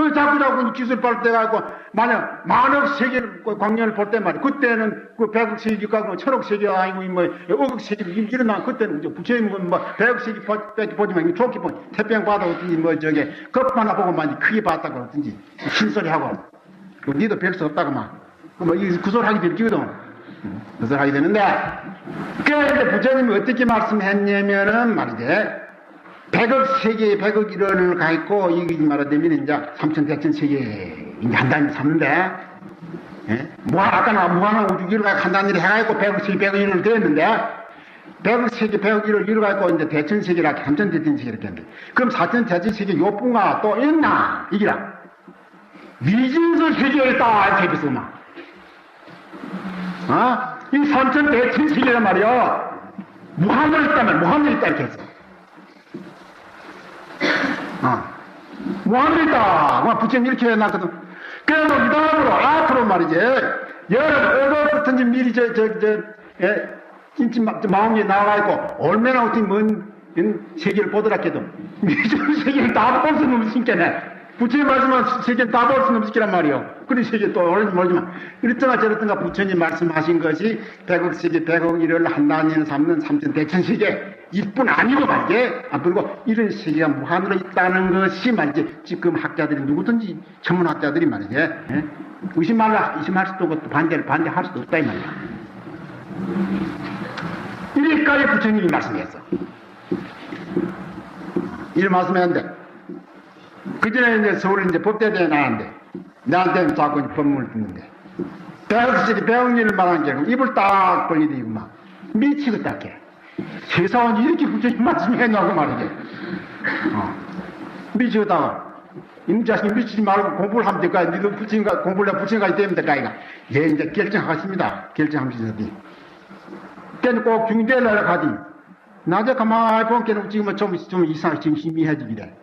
그 자꾸 기술 발달해가지고, 만약 만억 세계 광년을 볼 때 말이야. 그때는 그 100억 세기가 뭐 1000억 세기가 아니고, 뭐, 억억 세기 일어나, 그때는 부처님 뭐 100억 세기 보지만, 좋게 보니, 태평 바다 어떤지, 뭐, 겁 하나 보고 많이 크게 봤다고 그러든지, 신소리 하고, 니도 별 수 없다고 막. 뭐, 그 소리 하게 되거든. 그 소리 하게 되는데, 그래, 부처님이 어떻게 말씀했냐면은 말이지, 100억 세계, 100억 일원을 가 있고, 이게 말하자면 이제 3천대천 세계, 이제 한 단위 삼는데, 예? 아까 무한한 우주기를 한 단위를 해가지고 100억 세계, 100억 일원을 되었는데, 100억 세계, 100억 일원을 이뤄가지고 이제 대천 세계라, 3천대천 세계를 했는데, 그럼 4천대천 세계 요뿐가 또 있나? 이기라. 미진수 세계에 있다, 이렇게 했어, 막. 이 3천대천 세계란 말이야. 무한을 있다면, 무한을 있다, 이렇게 했어. 무한이다. 부처님 이렇게 해놨거든. 그래서 이 다음으로 앞으로 말이지. 여름 얼어붙은지 미리 진짜 마음이 나와가지고 얼마나 어떻게 먼 세계를 보더라 해도 미준 세계를 다 볼 수는 없으니까네. 부처님 말씀한 세계를 다 볼 수는 없으니란 말이요. 그런 세계 또 오는지 모르지만 이랬던가 저랬던가 부처님 말씀하신 것이 100억 세계 100억 일을 한 단위는 삼는 3천 대천 세계 일뿐 아니고 말이지. 그리고 이런 세계가 무한으로 있다는 것이 말이지. 지금 학자들이 누구든지 전문학자들이 말이지. 예? 의심할 수도 없고 반대할 수도 없다 이 말이야. 이래까지 부처님이 말씀했어. 이런 말씀했는데 그 전에 이제 서울에 이제 법대대에 나왔는데 나한테는 자꾸 법문을 듣는데 100억 세계 100억 일을 말하는 게 입을 딱 벌리더니 막 미치겠다 게. 세상은 이렇게 부처님 말씀했냐고 말이지. 미치겠다가 이 자식이 미치지 말고 공부를 하면 될까? 니도 부처님과 공부를 부처님까지 되면 될까? 이가 예 이제 결정하십니다. 결정하시더니 걔는 꼭 중대를 하러 가디 낮에 가만히 보면 걔는 지금 좀 이상 지금 희미해지기래.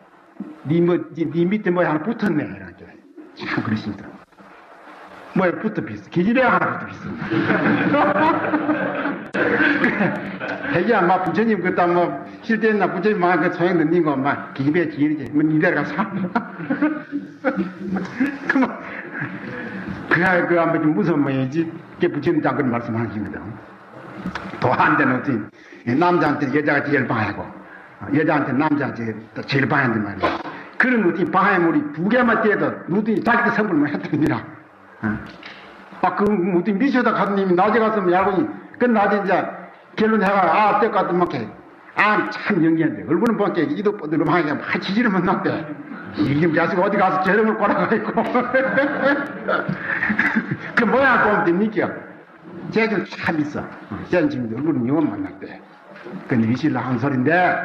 니 밑에 뭐 하나 붙었네 이러니까 참 그렇습니다. 뭐에 붙어 비슷 기질에 하나 붙어 비슷. 해기야, 막, 부처님, 그따, 뭐, 실제나 부처님, 막, 그 소행 넣는 거, 막, 기집애 지일이지. 뭐, 니들 가서. 그만. 그래, 한번 좀 무서운 모양이지. 그게 부처님 잠깐 말씀하십니다. 또 한 데는 어떻게, 남자한테 여자가 제일 방해하고, 여자한테 남자가 제일 방해한단 말이야. 그런 어떻게 방해물이 두 개만 떼도, 누구든지 자기도 성불만 했답니다. 어떻게 미쳐다 가더니, 낮에 갔으면 야구니, 그 낮에 이제, 결론 해가, 때 같은 막해. 참 영리한데. 얼굴은 보니까 이도 뻗으름하게 막 지지를 못났대. 이게 자식 어디 가서 저름을 꼬라가 있고. 그 모양 보면 됩니까? 쟤는 참 있어. 쟤는 지금 얼굴은 영원 만났대. 근데 위실로 한 소린데,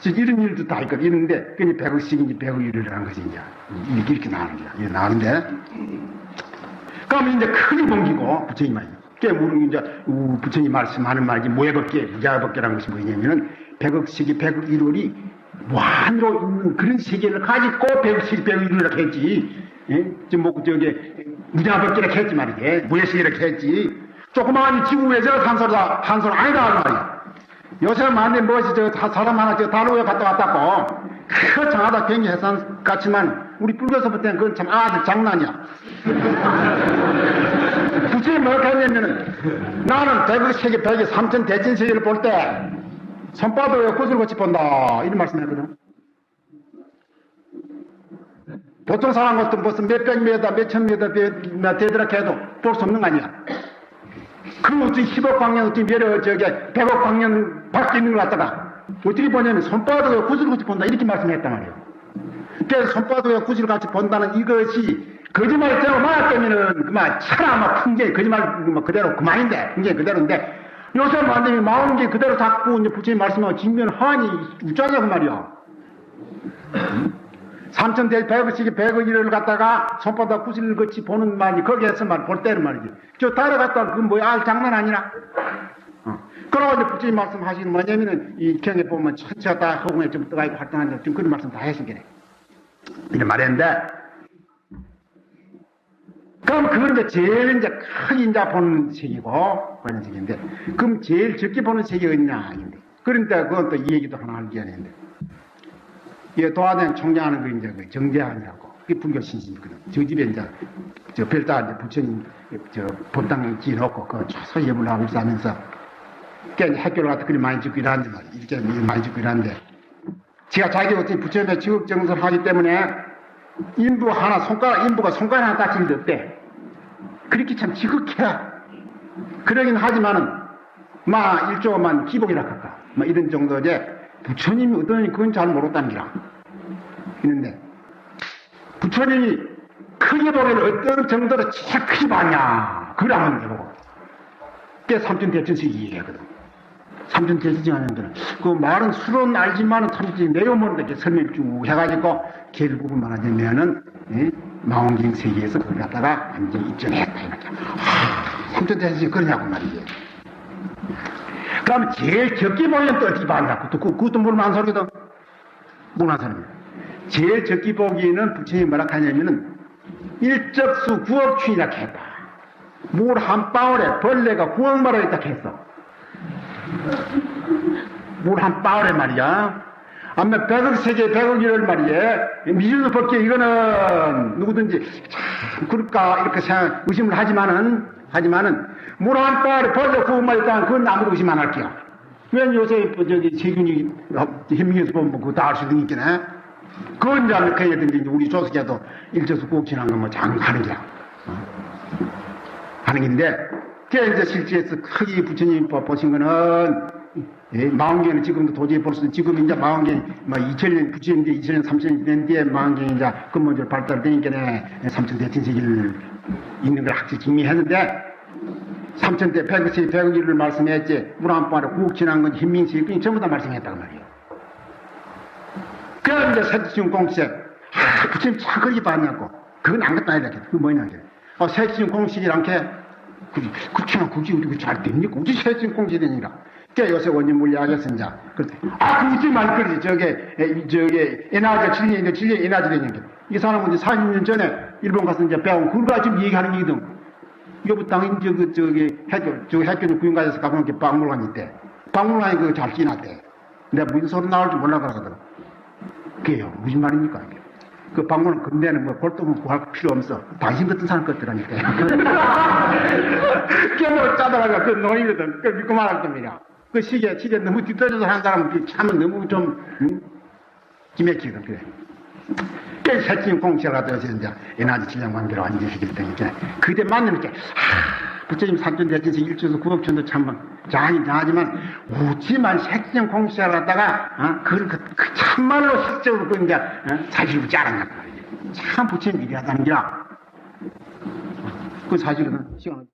이런 일도 다 있거든. 이런데, 그니 100억씩인지 100억 일을 한 것이 이제, 이렇게 나오는 거야. 이게 나오는데. 그러면 이제 크게 넘기고, 부처님만. 우리 이제 부처님 말씀하는 말이 모해법계, 무자법계라는 것이 뭐냐면은 100억 세계 100억 일월이 무한으로 있는 그런 세계를 가지고 100억 세계 100억 일월이라고 했지. 예? 무자법계라고 했지 말이지. 무해세계라고 했지. 조그마한 지구에서 한솔 아니다 하는 말이야. 요새 만데 무엇이 사람 하나 다루에 갔다 왔다고. 그 정하다 굉장히 해산 같지만 우리 불교서부터는 그건 참 아들 장난이야. 부처님이 뭐라고 했냐면은 나는 100억 세계 100억 3천 대천 세계를 볼 때 손바닥에 구슬같이 본다 이런 말씀했거든. 보통 사람 같은 무슨 몇백 미터 몇천 미터 되더라 해도 볼 수 없는 거 아니야. 그 어떤 10억 광년 어떤 몇억 100억 광년 밖에 있는 걸 갖다가 어떻게 보냐면 손바닥에 구슬같이 본다 이렇게 말씀했단 말이에요. 그래서 손바닥에 구슬같이 본다는 이것이 거짓말이 되고 말았다면은 그만 차라마 풍계 거짓말 그대로 그만인데 풍계 그대로인데 요새 만들면 마음 게 그대로 닦고 이제 부처님 말씀하고 직면 하니 우짜냐고 말이야. 3천 대 100억씩 100억 일을 갖다가 손바닥 구슬 같이 보는 말이 거기에서 볼 때는 말이지. 저 따라갔다 그 뭐야 장난 아니라. 그러고 이제 부처님 말씀하시는 뭐냐면은 이 경에 보면 천체가 다 허공에 좀 떠가 있고 활동하는데 지금 그런 말씀 다 했으니까 이래 말했는데. 그럼 그건 이제 제일 이제 크게 이제 보는 세계고, 보는 세계인데, 그럼 제일 적게 보는 세계가 있냐, 인데. 그런데 그건 또 이 얘기도 하나 하기 전인데. 이게 도화된 총장하는 거 이제 그 정제하냐고. 그게 불교 신신이거든. 저 집에 이제 저 별다한테 부처님 저 법당 지어놓고 그 소예불 하고 있으면서 이제 학교를 갖다 그리 많이 짓고 일하는데 말이야. 이렇게 많이 짓고 일하는데 제가 자기 어떻게 부처님의 지극 정성을 하기 때문에 인부가 손가락 하나 다친 데 없대. 그렇게 참 지극해야. 그러긴 하지만은 일조만 기복이라 할까. 이런 정도지. 부처님이 어떠니 그건 잘 모르겠다는 기라. 있는데 부처님이 크게 보면 어떤 정도로 제일 크게 봤냐. 그걸 한번 해보고. 그게 삼천대천식 이해거든. 삼천대천식 하는데는 그 말은 수론 알지만은 참 내용은 이렇게 설명 쭉 해가지고 결국은 말하자면은 망원경 세계에서 그걸 갖다가 완전히 입증했다 이렇게. 삼천대천식 그러냐고 말이지. 그럼 제일 적게 보면 또 어떻게 봤냐. 그것도 물만 소리거든. 물만 소리입니다. 제일 적게 보기에는 부처님이 뭐라 하냐면은 일적수 9억 춘이라 했다. 물 한 방울에 벌레가 9억 마리가 있다 했어. 물 한 방울에 말이야. 아마 100억 세계 100억 일을 말이야. 미주도 법계 이거는 누구든지 참 그럴까 이렇게 생각 의심을 하지만은 물 한 방울에 벌레 9억 마리 있다면 그건 아무도 의심 안 할게요. 왜 요새 저기 세균이 현미경에서 보면 그거 다 알 수도 있겠네. 그건 이제 그 애들이 우리 조석에도 일저수 꼭 지난 거 뭐 장하는 게야. 하는 긴데, 그게 이제 실제에서 크게 부처님 보신 거는, 망원경은 지금도 도저히 볼 수 없는, 지금 이제 망원경, 2000년, 부처님 이제 2000년, 3000년 된 뒤에 망원경이 이제 근본적으로 발달되니까, 삼천대천세계를 있는 걸 확실히 증명했는데, 삼천대 100세 100일을 말씀했지, 물 한 방울에 국 지난 건 현민세균이 전부 다 말씀했다고 말이에요. 그럼 이제 색지중 공식, 부처님 참 그렇게 봤냐고. 그건 안 갖다 해야 되겠다. 그게 뭐냐, 색지중 공식이란 게, 그렇지만 그게 우리 잘 됩니까? 우리 색지중 공식이 되니라. 그게 요새 원인 물리학에서 이제, 그 웃지 말고 그러지. 저게, 에너지, 진리 에너지 되는 게. 이 사람은 이제 40년 전에 일본 가서 이제 배운, 그걸 가지고 얘기하는 얘기든. 여부 당연히 학교는 구인가에서 가보는 게 박물관이 있대. 박물관이 그거 잘 지났대. 내가 무슨 소리 나올지 몰라 그러거든. 그게요. 무슨 말입니까? 그 박물관 근대는 뭐 골동은 구할 필요 없어. 당신 같은 사람 것들하니까. 그게 뭐 짜다가 그 노이거든. 그 믿고 말할 겁니다. 그 시기에 너무 뒤떨어져서 하는 사람은 참은 너무 좀, 기맥히거든. 그래. 그 색진 공식을 갖다 해서 이제 에너지 질량 관계로 완전히 해결되니까. 그때 만나니까, 부처님 삼천대천식 일주에서 9억 천도 장하긴 장하지만, 웃지만 색진 공식을 갖다가, 그 참말로 실적으로 그 이제, 사실을 붙지 않았나. 참 부처님 일이 하다는 게, 그 사실은, 시간